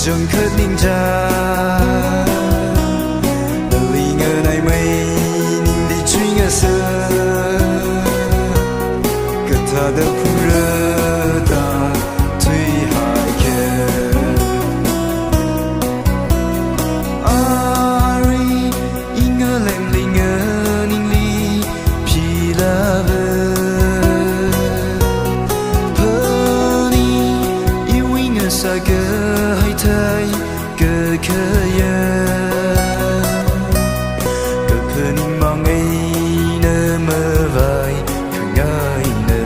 sương khớt ninh cha đời ngờ này mây ninh đi truy ngờ sơ cất thà đỡ phù rơ ta thuy hại kề ari ingơ lem li ngơ ninh li pi la vơ poni yêu ngơ sa cơ hay thay cơ khơ ya cơ khơ ninh mong ấy nơ mơ vai khơi ngơi nơ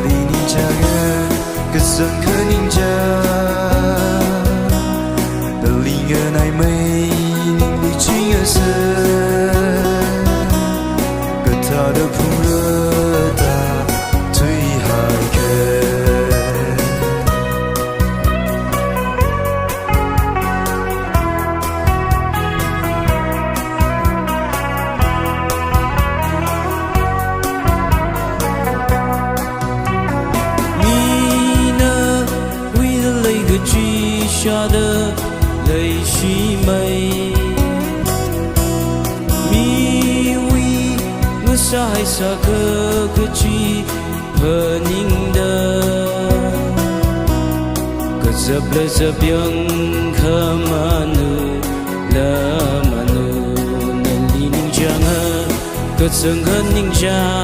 li ni cha ngơ cơ sơn khơ ninh cha đời li ngơ này mây ninh li truy ngơ sơ cơ thà đỡ phù rơ ta thuy hại kề truy xa đơ lấy chi mây mi uy ngơ sa hay sa cơ cơ chi hờ ninh đơ cơ dập lơ dập yang khơ manu nên li ninh cha ngơ cơ sương khơ ninh cha